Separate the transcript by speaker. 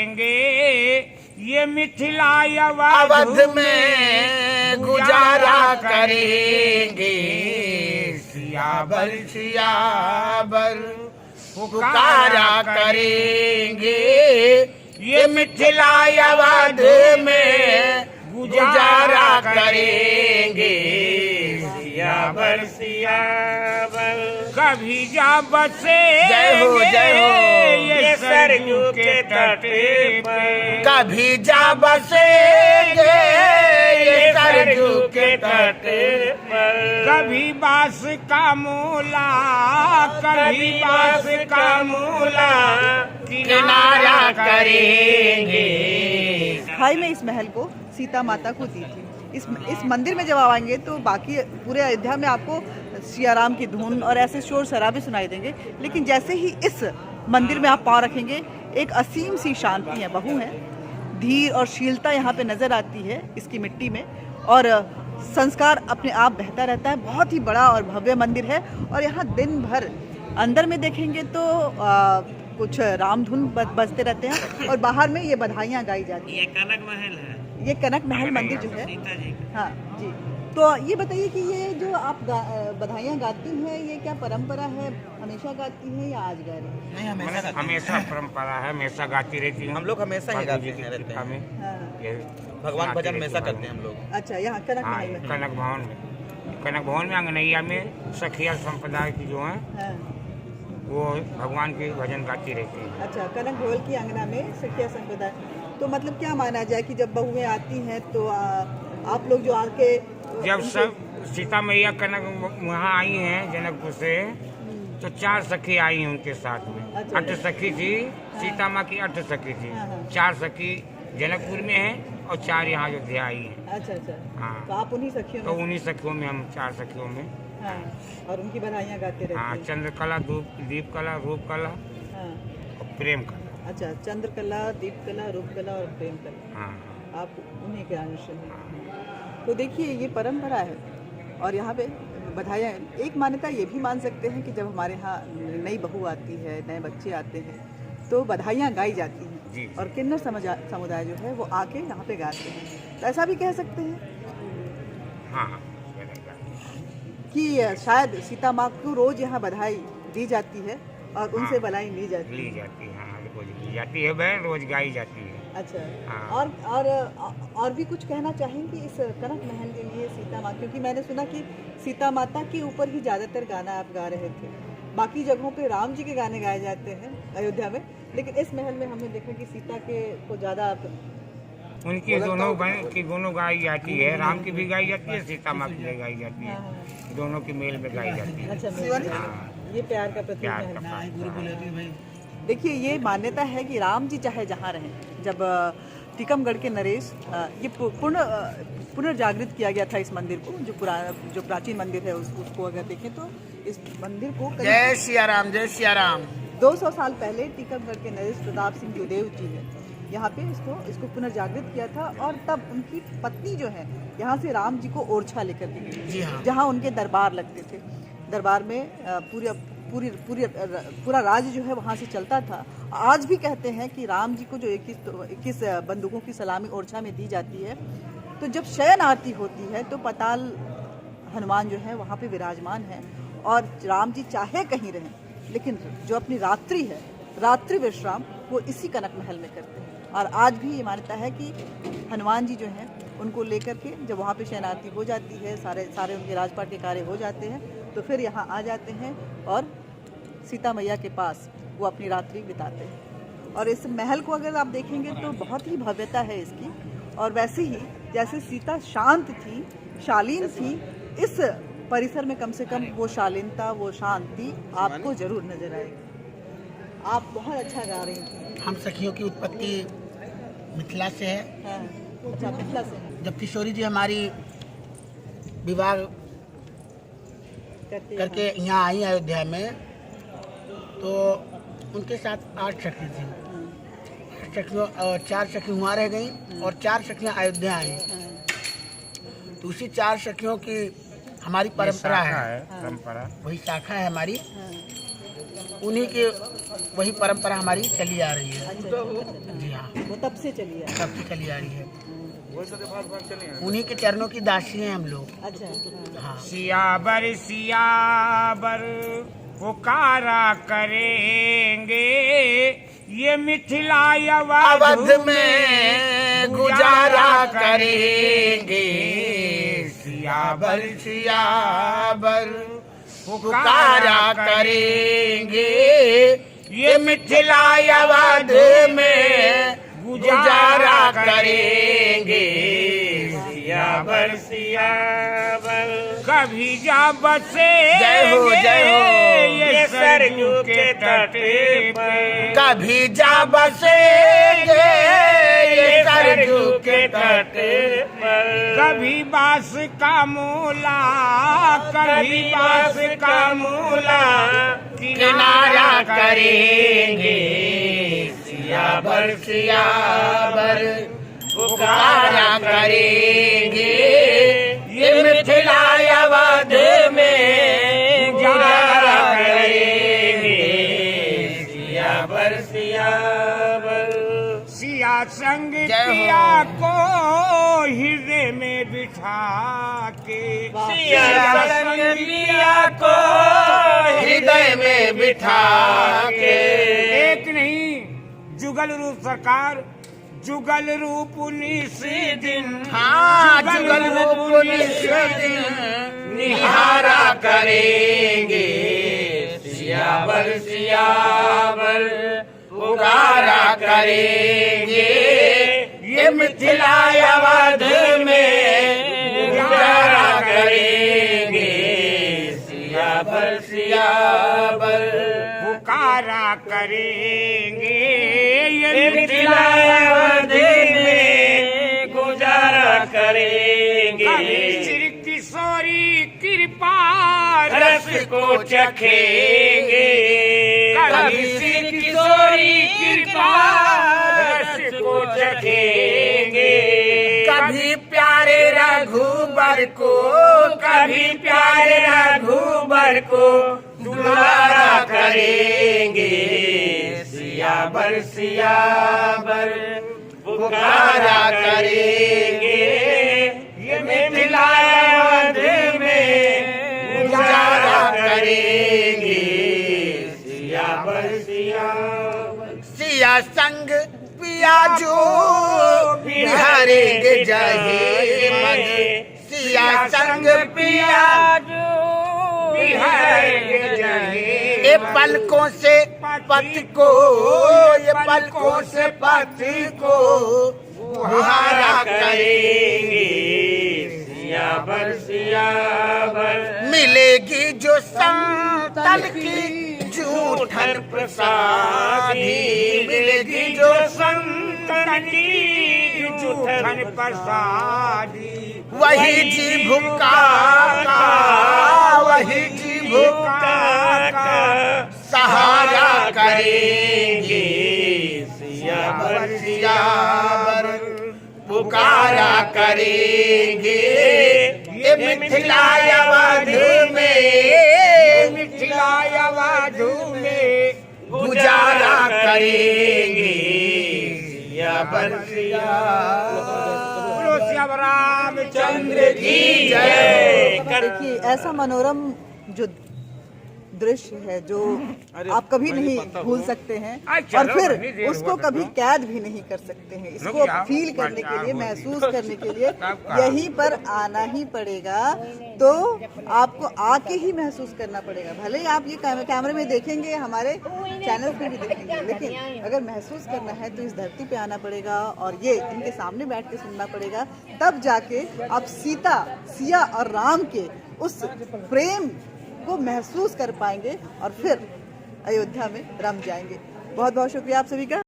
Speaker 1: करेंगे, ये मिथिला
Speaker 2: अवध में गुजारा करेंगे। सियावर सियावर पुकारा करेंगे, ये मिथिला अवध में गुजारा करेंगे। सियावर सियावर
Speaker 1: कभी जा बसे
Speaker 2: जय हो
Speaker 1: ये सरयू के तट पे,
Speaker 2: कभी जा बसेंगे ये सरयू के तट पर।
Speaker 1: कभी बांस का मूला, कभी बांस का मूला
Speaker 2: किनारा करेंगे।
Speaker 3: भाई मैं इस महल को सीता माता को दी थी। इस मंदिर में जब आएंगे तो बाकी पूरे अयोध्या में आपको सिया राम की धुन और ऐसे शोर शराबे सुनाई देंगे, लेकिन जैसे ही इस मंदिर में आप पाँव रखेंगे एक असीम सी शांति है, बहू है, धीर और शीलता यहाँ पे नजर आती है इसकी मिट्टी में, और संस्कार अपने आप बहता रहता है। बहुत ही बड़ा और भव्य मंदिर है, और यहाँ दिन भर अंदर में देखेंगे तो कुछ राम धुन बजते रहते हैं, और बाहर में ये बधाइयाँ गाई जाती
Speaker 4: ये कनक महल है,
Speaker 3: ये कनक महल मंदिर जो है।
Speaker 4: सीता जी का।
Speaker 3: हाँ जी। तो ये बताइए कि ये जो आप बधाइयाँ गाती हैं, ये क्या परंपरा है, हमेशा गाती हैं या आज गा रही हैं?
Speaker 2: नहीं,
Speaker 1: हमेशा परंपरा है, हमेशा गाती रहती हूँ।
Speaker 2: हम लोग हमेशा ही गाते हैं, रहते हैं।
Speaker 3: हाँ।
Speaker 2: भगवान भजन हमेशा करते हैं हम लोग।
Speaker 3: अच्छा, यहाँ कनक
Speaker 1: हाँ,
Speaker 3: महल में।
Speaker 1: कनक भवन में अंगनैया में सखिया संप्रदाय की जो है
Speaker 3: हाँ।
Speaker 1: वो भगवान के भजन गाती रहती है।
Speaker 3: अच्छा, कनक भोल की अंगना में सखिया संप्रदाय। तो मतलब क्या माना जाए कि जब बहुएं आती हैं तो आप लोग जो आके
Speaker 1: जब सब सीता मैया कनक वहाँ आई हैं जनकपुर से, तो 4 सखी आई हैं उनके साथ में।
Speaker 3: अच्छा।
Speaker 1: 8 सखी थी, सीता माँ की 8 सखी थी।
Speaker 3: हाँ, हाँ।
Speaker 1: 4 सखी जनकपुर में हैं और 4 यहाँ अयोध्या आई हैं।
Speaker 3: अच्छा अच्छा।
Speaker 1: हाँ।
Speaker 3: तो आप उन्हीं सखियों
Speaker 1: तो
Speaker 3: में।
Speaker 1: उन्हीं सखियों में, हम 4 सखियों में।
Speaker 3: हाँ, और उनकी बधाइयाँ गाते रहते
Speaker 1: हाँ,
Speaker 3: हैं।
Speaker 1: चंद्रकला, दीप कला, रूप कला
Speaker 3: हाँ।
Speaker 1: और प्रेम कला।
Speaker 3: अच्छा, चंद्रकला, दीप कला, रूप कला और प्रेम कला,
Speaker 1: हाँ,
Speaker 3: आप उन्हीं के अनुसार हैं। तो देखिए ये परंपरा है, और यहाँ पे बधाइयाँ। एक मान्यता ये भी मान सकते हैं कि जब हमारे यहाँ नई बहू आती है, नए बच्चे आते हैं, तो बधाइयाँ गाई जाती
Speaker 1: जी।
Speaker 3: हैं, और किन्नर समुदाय जो है वो आके यहाँ पे गाते हैं। तो ऐसा भी कह सकते हैं
Speaker 1: हाँ,
Speaker 3: कि शायद सीता माँ को रोज यहाँ बधाई दी जाती है और उनसे
Speaker 1: हाँ,
Speaker 3: बधाई ली जाती
Speaker 1: ली
Speaker 3: है।
Speaker 1: जाती है। हाँ, रोज ली जाती है बहन, रोज गाई जाती है।
Speaker 3: अच्छा।
Speaker 1: हाँ।
Speaker 3: और भी कुछ कहना चाहेंगे इस कनक महल के लिए, सीता माँ, क्योंकि मैंने सुना कि सीता माता के ऊपर ही ज़्यादातर गाना आप गा रहे थे। बाकी जगहों पे राम जी के गाने गाए जाते हैं अयोध्या में, लेकिन इस महल में हमने देखा कि सीता के को ज़्यादा
Speaker 1: उनकी दोनों बहन की दोनों गाई जाती है, राम की भी गाई जाती है, सीता माँ की भी गाई जाती है।
Speaker 3: हाँ।
Speaker 1: दोनों की मेल में गाई जाती है।
Speaker 3: अच्छा,
Speaker 1: हाँ,
Speaker 3: ये प्यार का प्रतीक
Speaker 1: प्यार
Speaker 3: है।
Speaker 1: का
Speaker 3: देखिए ये मान्यता है कि राम जी चाहे जहाँ रहें, जब टीकमगढ़ के नरेश ये पुनर्जागृत किया गया था इस मंदिर को, जो प्राचीन मंदिर है उसको अगर देखें तो इस मंदिर को
Speaker 2: जय सिया राम, जय सिया राम।
Speaker 3: 200 साल पहले टीकमगढ़ के नरेश प्रताप सिंह जोदेव जी ने यहाँ पे इसको पुनर्जागृत किया था, और तब उनकी पत्नी जो है यहाँ से राम जी को ओरछा लेकर गई।
Speaker 2: जी हाँ।
Speaker 3: जहाँ उनके दरबार लगते थे, दरबार में पूरा राज्य जो है वहाँ से चलता था। आज भी कहते हैं कि राम जी को जो 21 बंदूकों की सलामी ओरछा में दी जाती है, तो जब शयन आरती होती है तो पताल हनुमान जो है वहाँ पे विराजमान है, और राम जी चाहे कहीं रहें, लेकिन जो अपनी रात्रि है, रात्रि विश्राम, वो इसी कनक महल में करते हैं। और आज भी ये मान्यता है कि हनुमान जी जो हैं उनको लेकर के जब वहाँ पे शयन आरती हो जाती है, सारे उनके राजपाट के कार्य हो जाते हैं, तो फिर यहाँ आ जाते हैं और सीता मैया के पास वो अपनी रात्रि बिताते हैं। और इस महल को अगर आप देखेंगे तो बहुत ही भव्यता है इसकी, और वैसे ही जैसे सीता शांत थी, शालीन थी, इस परिसर में कम से कम वो शालीनता, वो शांति आपको जरूर नजर आएगी। आप बहुत अच्छा गा रही थी।
Speaker 5: हम सखियों की उत्पत्ति मिथिला से है।
Speaker 3: हाँ, अच्छा, मिथिला से
Speaker 5: जब किशोरी जी हमारी विवाह करके यहाँ आई अयोध्या में, तो उनके साथ 8 सखी थी। 8 सखियों और 4 सखी वहाँ रह गई और 4 सखियाँ अयोध्या आई। तो उसी 4 सखियों की हमारी परंपरा है,
Speaker 1: परंपरा
Speaker 5: वही शाखा है हमारी। उन्हीं के वही परंपरा हमारी चली आ रही है।
Speaker 3: अच्छा, अच्छा।
Speaker 5: जी हाँ,
Speaker 3: वो तब से चली है।
Speaker 5: तब से चली आ रही है। उन्हीं के चरणों की दासी हैं हम लोग।
Speaker 3: अच्छा, हाँ।
Speaker 5: हाँ,
Speaker 1: सियाबर पुकारा करेंगे, ये मिथिला
Speaker 2: अवध में गुजारा करेंगे। सियाबर सियाबर पुकारा करेंगे, ये मिथिला अवध में गुजारा करेंगे। सियाबर सियाबर
Speaker 1: कभी जा बसे
Speaker 2: जय हो, जय हो।
Speaker 1: ये सरजू के तट पे,
Speaker 2: कभी जा बसेंगे ये सरजू के तट पर।
Speaker 1: कभी बांस का मूला, कभी बांस का मूला
Speaker 2: किनारा करेंगे। सियाबर सियाबर पुकारा करेंगे, ये मिथिला अवध में गुजारा करेंगे। सियाबर सियाबर
Speaker 1: सिया संग
Speaker 2: जय हो।
Speaker 1: पिया को हृदय में बिठा के,
Speaker 2: सिया संग पिया को हृदय में बिठा के।
Speaker 1: एक नहीं जुगल रूप सरकार, जुगल रूप उन्नीसी दिन,
Speaker 2: हाँ, जुगल रूप दिन निहारा करेंगे। सियाबर सियाबर पुकारा करेंगे, ये मिथिला अवध में गुजारा करेंगे। सियाबर सियाबर
Speaker 1: पुकारा करेंगे,
Speaker 2: ये मिथिला अवध में गुजारा करेंगे।
Speaker 1: कभी श्री किशोरी कृपा
Speaker 2: रस को चखेंगे, कभी श्री किशोरी कृपा रस को चखेंगे। कभी प्यारे रघुबर को, कभी प्यारे रघुबर को दुलारा करेंगे। सियाबर सियाबर पुकारा करेंगे, ये मिथिला अवध में गुजारा करेंगे। सियाबर सियाबर सिया संग पिया जो बिहारेंगे जहे मगे। सिया संग पिया जो बिहारेंगे जहे। ये पलकों से पथ को, ये पलकों से पथ को गुहारा करेंगे। सियाबर सियाबर मिलेगी जो संतन की झूठन प्रसादी, मिलेगी जो संतन की
Speaker 1: झूठन प्रसादी।
Speaker 2: वही जी भूखा का, वही जी भूखा का सहारा करेंगे। सियाबर सियाबर पुकारा करेंगे, ये मिथिला अवध में,
Speaker 1: मिथिला अवध में
Speaker 2: गुजारा करेंगे। सियाबर सियाबर
Speaker 1: रामचंद्र
Speaker 2: की जय।
Speaker 3: देखिए ऐसा मनोरम जो दृश्य है जो आप कभी नहीं भूल सकते हैं और फिर उसको कभी कैद भी नहीं कर सकते हैं। इसको फील करने के लिए, महसूस करने के लिए यहीं पर आना ही पड़ेगा। तो आपको आके ही महसूस करना पड़ेगा। भले ही आप ये कैमरे में देखेंगे, हमारे चैनल पे भी देखेंगे, लेकिन अगर महसूस करना है तो इस धरती पे आना पड़ेगा और ये इनके सामने बैठ के सुनना पड़ेगा। तब जाके आप सिया और राम के उस प्रेम को महसूस कर पाएंगे और फिर अयोध्या में रम जाएंगे। बहुत बहुत शुक्रिया आप सभी का।